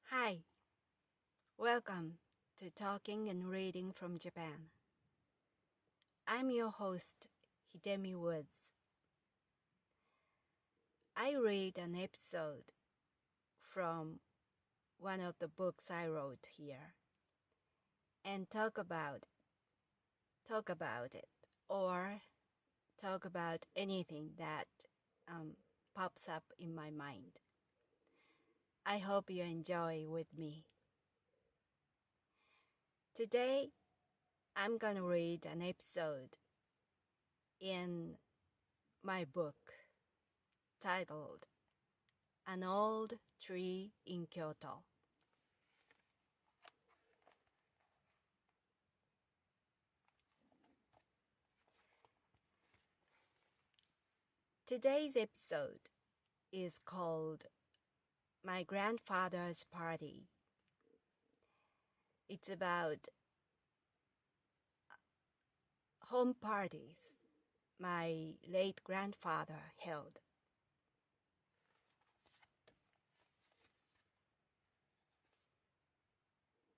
Hi, welcome to Talking and Reading from Japan. I'm your host, Hidemi Woods. I read an episode from one of the books I wrote here and talk about it or talk about anything that pops up in my mind. I hope you enjoy with me. Today, I'm gonna read an episode in my book titled An Old Tree in Kyoto. Today's episode is called My Grandfather's Party. It's about home parties my late grandfather held.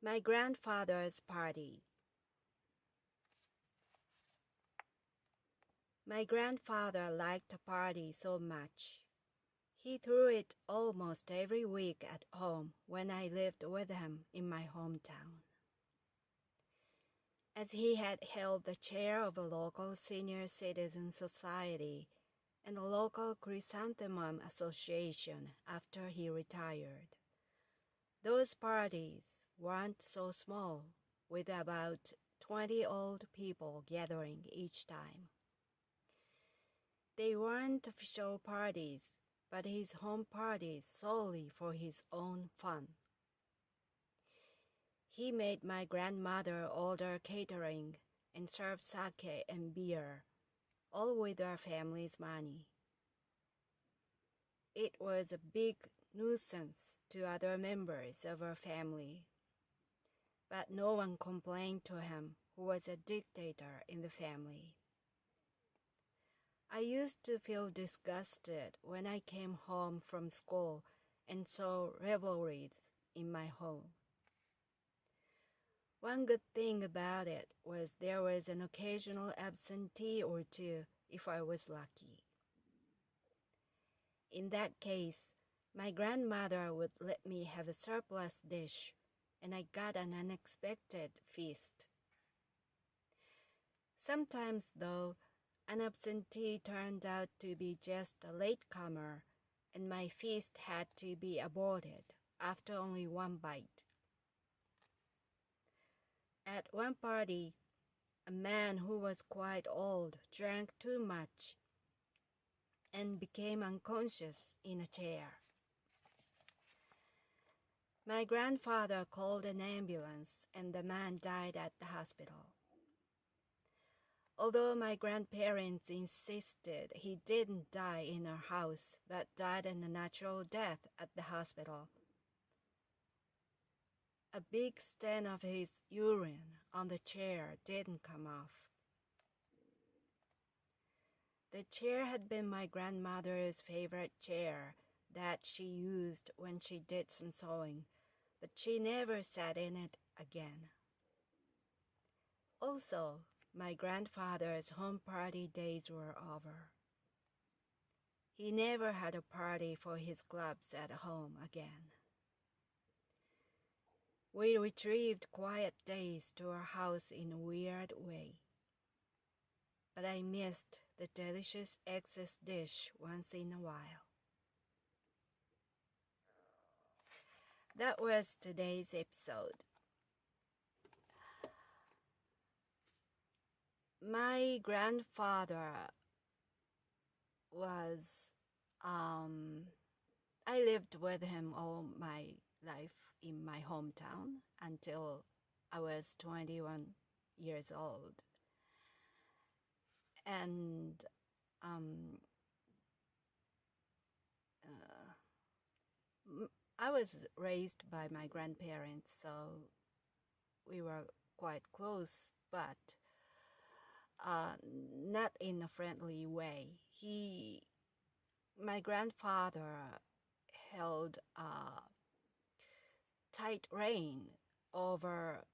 My grandfather's party. My grandfather liked a party so much. He threw it almost every week at home when I lived with him in my hometown. As he had held the chair of a local senior citizen society and a local chrysanthemum association after he retired. Those parties weren't so small, with about 20 old people gathering each time. They weren't official parties, but his home parties solely for his own fun. He made my grandmother order catering and serve sake and beer, all with our family's money. It was a big nuisance to other members of our family, but no one complained to him, who was a dictator in the family. I used to feel disgusted when I came home from school and saw revelries in my home. One good thing about it was there was an occasional absentee or two if I was lucky. In that case, my grandmother would let me have a surplus dish, and I got an unexpected feast. Sometimes, though, an absentee turned out to be just a latecomer, and my feast had to be aborted after only one bite. At one party, a man who was quite old drank too much and became unconscious in a chair. My grandfather called an ambulance and the man died at the hospital. Although my grandparents insisted he didn't die in our house but died a natural death at the hospital. A big stain of his urine on the chair didn't come off. The chair had been my grandmother's favorite chair that she used when she did some sewing, but she never sat in it again. Also, my grandfather's home party days were over. He never had a party for his clubs at home again. We retrieved quiet days to our house in a weird way. But I missed the delicious excess dish once in a while. That was today's episode. My grandfather was, I lived with him all my life in my hometown until I was 21 years old. And I was raised by my grandparents, so we were quite close, but not in a friendly way. My grandfather held tight rein over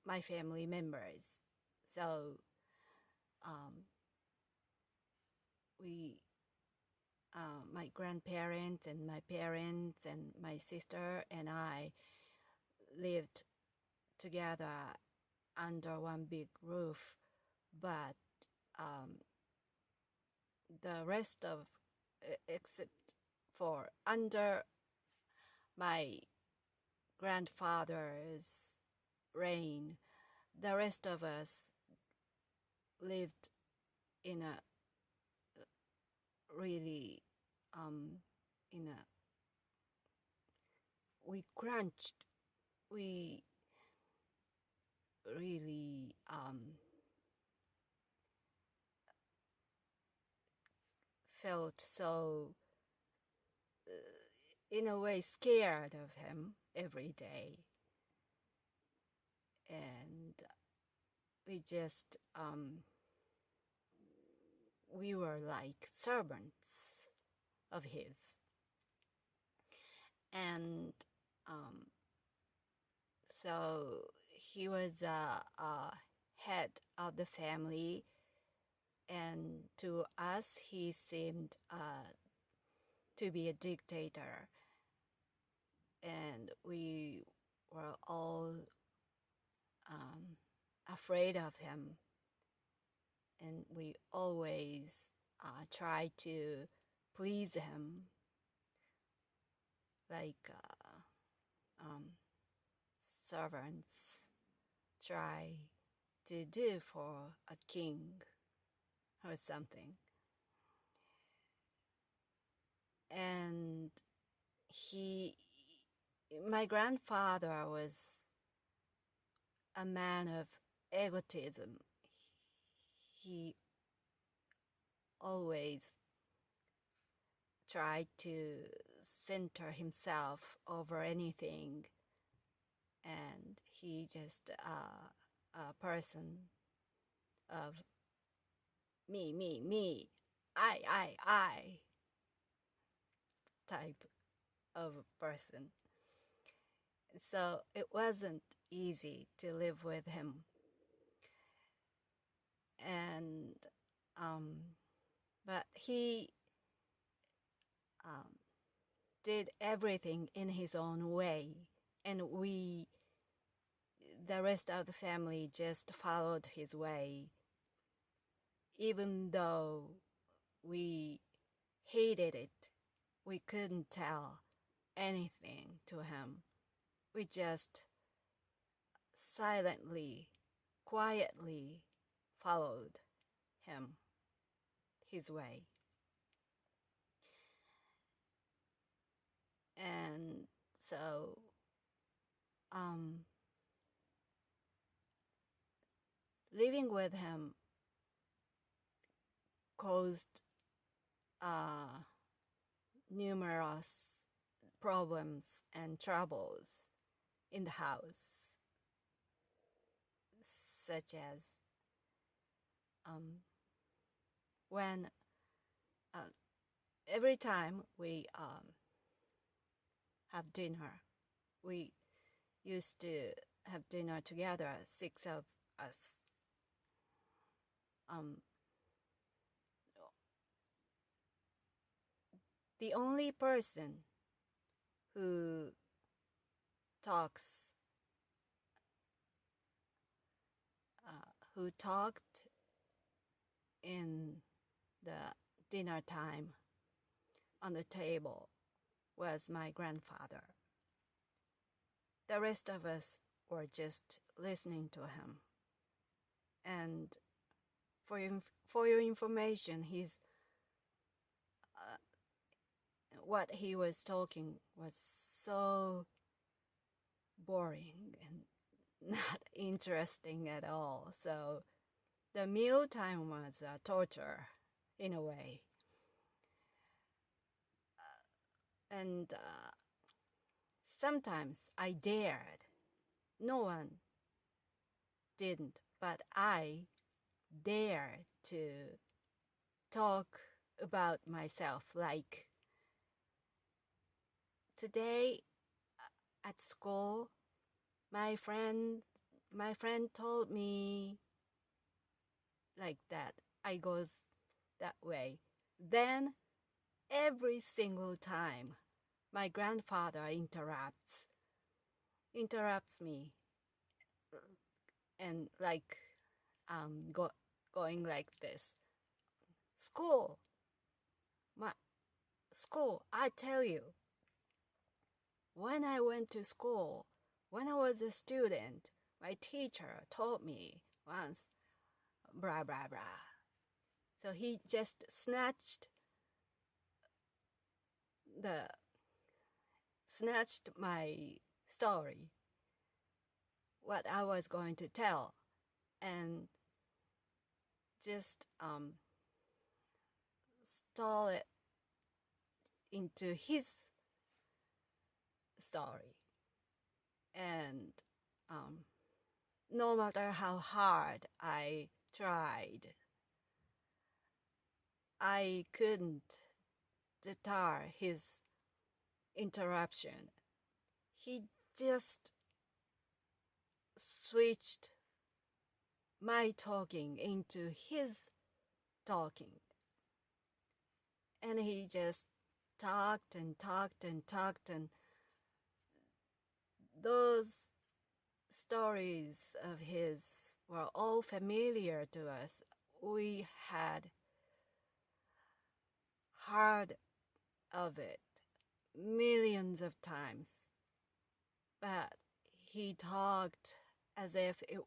my family members. So we, my grandparents and my parents and my sister and I lived together under one big roof, but the rest of, except for under my grandfather's reign, the rest of us lived in a really, in a, we crunched, we really felt so, in a way, scared of him every day. And we just, we were like servants of his. And so he was a head of the family, and to us he seemed to be a dictator, and we were all afraid of him, and we always tried to please him, like servants try to do for a king or something. And my grandfather was a man of egotism. He always tried to center himself over anything, and he just a person of me, I type of person. So it wasn't easy to live with him. And but he did everything in his own way, and we, the rest of the family, just followed his way, even though we hated it. We couldn't tell anything to him. We just silently, quietly followed him, his way. And so living with him caused numerous problems and troubles in the house, such as when every time we have dinner, we used to have dinner together, 6 of us. The only person who talks, who talked in the dinner time on the table was my grandfather. The rest of us were just listening to him. And for your information, what he was talking was so boring and not interesting at all. So the mealtime was a torture in a way. And sometimes I dared. No one didn't, but I dared to talk about myself. Like, today at school, my friend told me like that. I goes that way. Then every single time my grandfather interrupts me and like going like this. School, my school, I tell you, when I went to school, when I was a student, my teacher told me once, blah, blah, blah. So he just the snatched my story, what I was going to tell, and just stole it into his story. And no matter how hard I tried, I couldn't deter his interruption. He just switched my talking into his talking. And he just talked and talked and talked, and those stories of his were all familiar to us. We had heard of it millions of times, but he talked as if it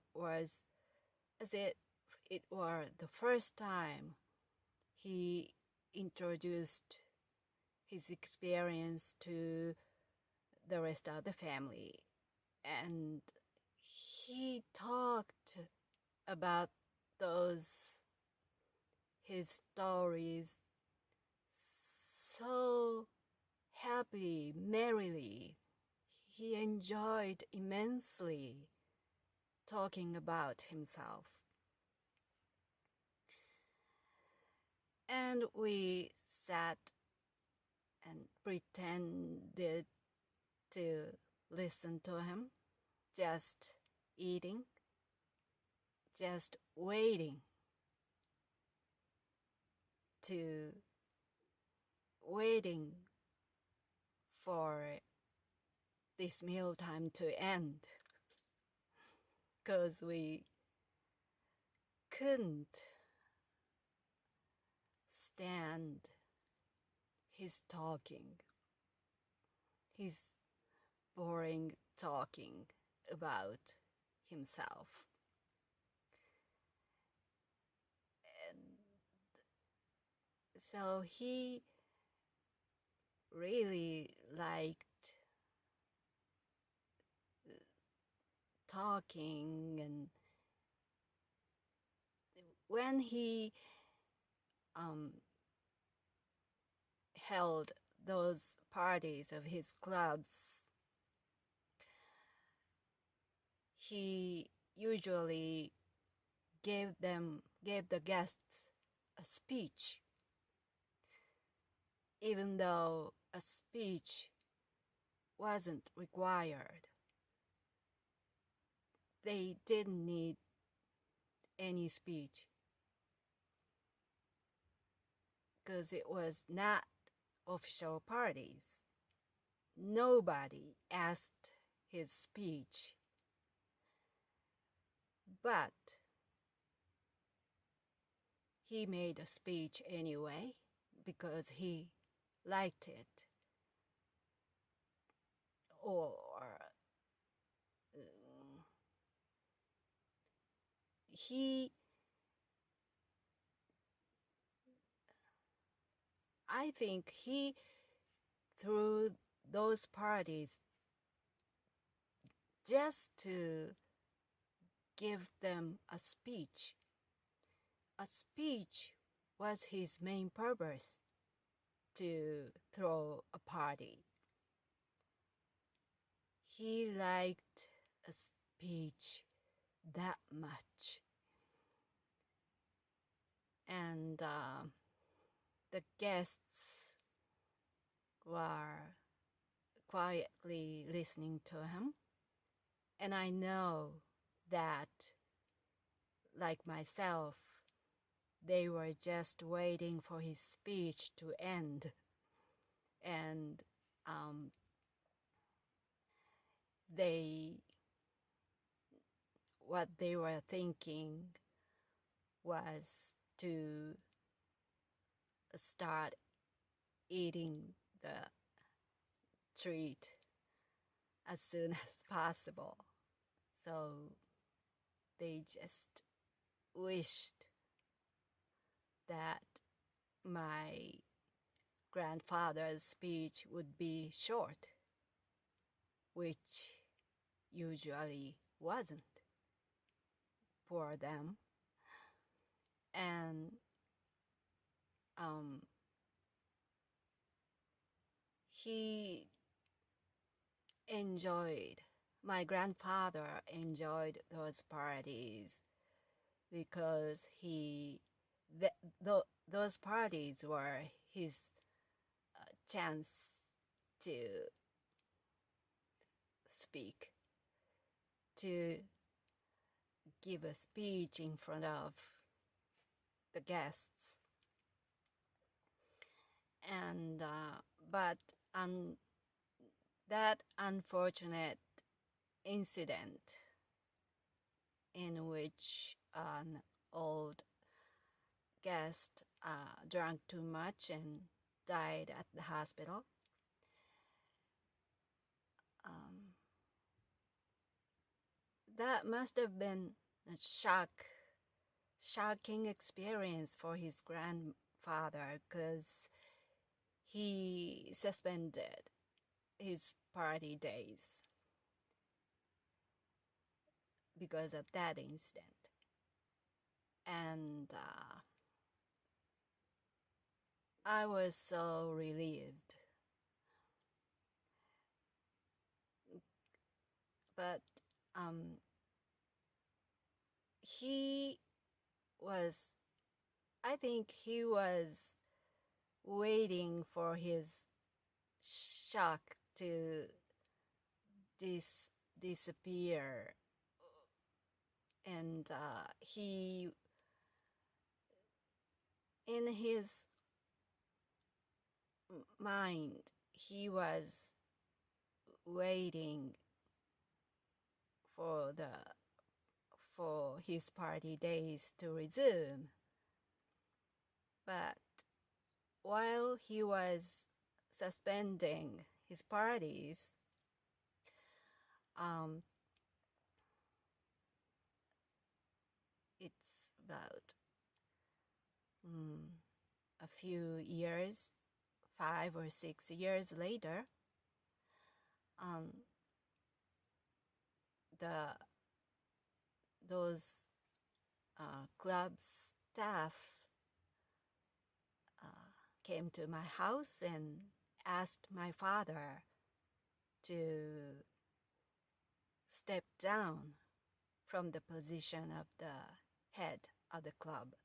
were the first time he introduced his experience to the rest of the family. And he talked about his stories so happily, merrily. He enjoyed immensely talking about himself. And we sat and pretended to listen to him, just eating, just waiting for this mealtime to end, because we couldn't stand his talking, his boring talking about himself. And so he really liked talking, and when he held those parties of his clubs, he usually gave the guests a speech, even though a speech wasn't required. They didn't need any speech because it was not official parties. Nobody asked his speech, but he made a speech anyway because he liked it. Or I think he threw those parties just to give them a speech. A speech was his main purpose, to throw a party. He liked a speech that much. And the guests were quietly listening to him. And I know that, like myself, they were just waiting for his speech to end. And what they were thinking was to start eating the treat as soon as possible. So they just wished that my grandfather's speech would be short, which usually wasn't for them. And my grandfather enjoyed those parties because those parties were his chance to speak, to give a speech in front of the guests. And but that unfortunate incident in which an old guest drank too much and died at the hospital, that must have been a shocking experience for his grandfather, because he suspended his party days because of that incident. And I was so relieved. But I think he was waiting for his shock to disappear. And in his mind, he was waiting for his party days to resume. But while he was suspending his parties, it's about a few years, 5 or 6 years later, those club staff came to my house and asked my father to step down from the position of the head of the club.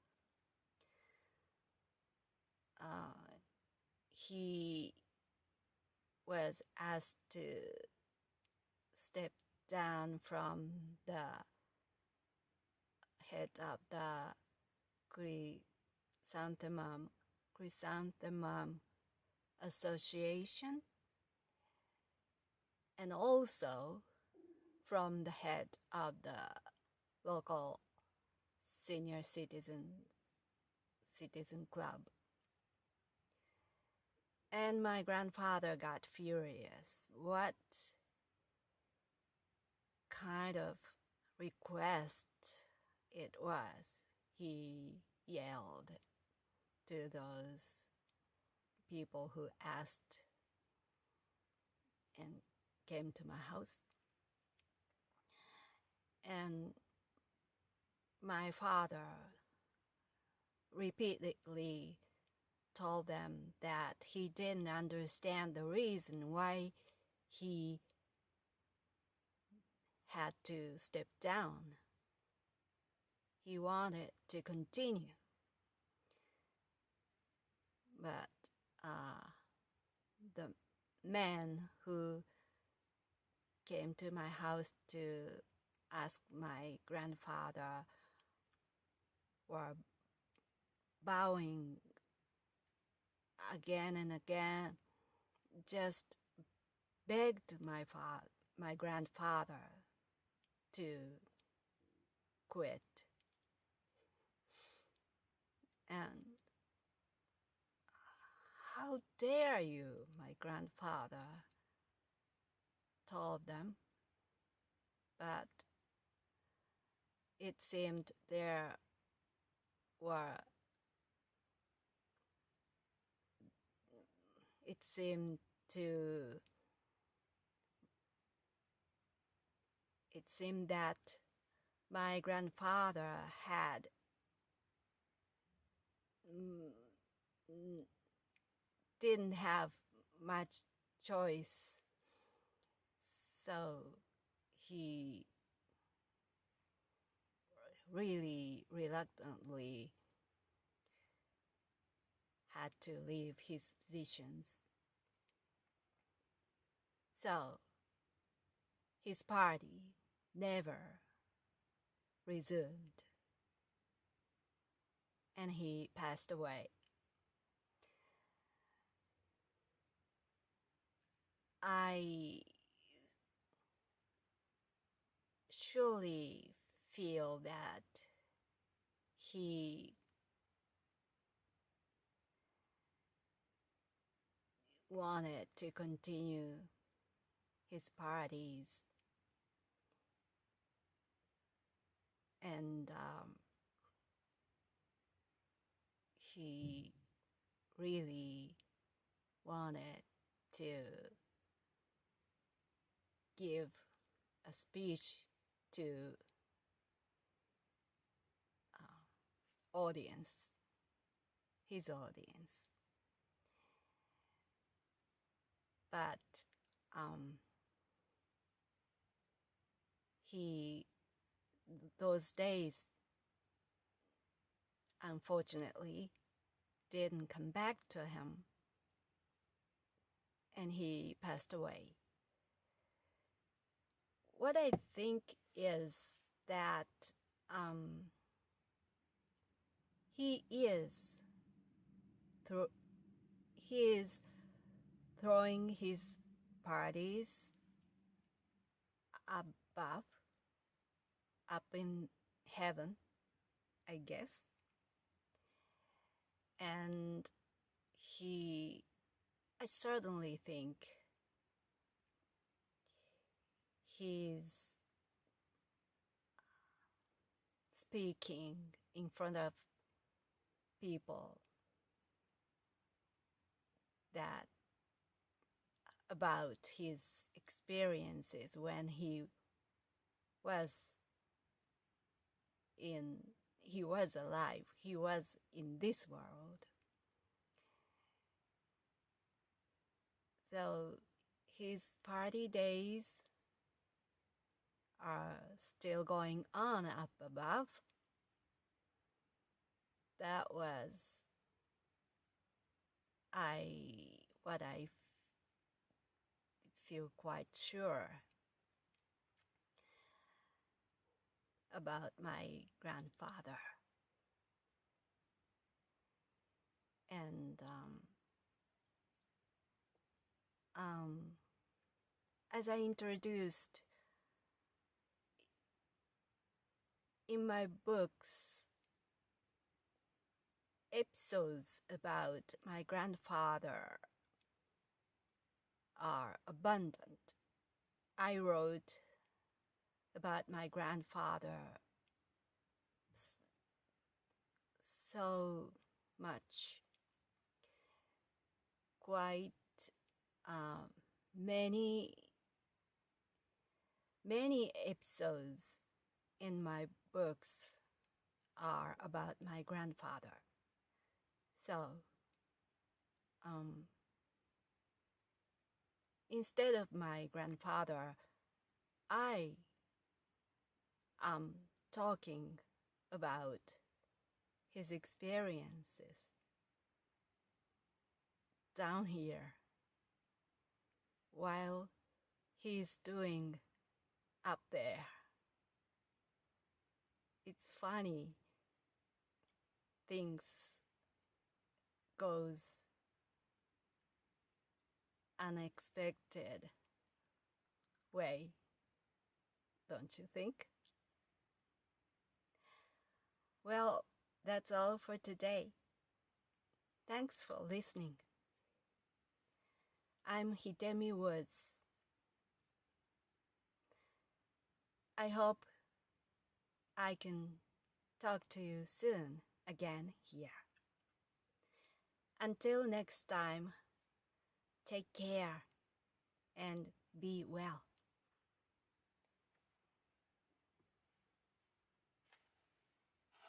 He was asked to step down from the head of the Chrysanthemum Association, and also from the head of the local senior citizen club. And my grandfather got furious. What kind of request it was? He yelled to those people who asked and came to my house. And my father repeatedly told them that he didn't understand the reason why he had to step down. He wanted to continue. But man who came to my house to ask my grandfather were bowing again and again, just begged my grandfather to quit. And how dare you, my grandfather told them. But it seemed were it seemed that my grandfather had didn't have much choice, so he really reluctantly had to leave his positions. So his party never resumed, and he passed away. I surely feel that he wanted to continue his parties, and he really wanted to give a speech to his audience. But those days, unfortunately, didn't come back to him, and he passed away. What I think is that he is throwing his parties above, up in heaven, I guess. And I certainly think he's speaking in front of people that about his experiences when he was alive, he was in this world. So his party days are still going on up above. That was what I feel quite sure about my grandfather. And as I introduced in my books, episodes about my grandfather are abundant. I wrote about my grandfather so much, quite many episodes in my books are about my grandfather. So instead of my grandfather, I am talking about his experiences down here while he's doing up there. It's funny. Things goes unexpected way, don't you think? Well, that's all for today. Thanks for listening. I'm Hidemi Woods. I hope I can talk to you soon again here. Until next time, take care and be well.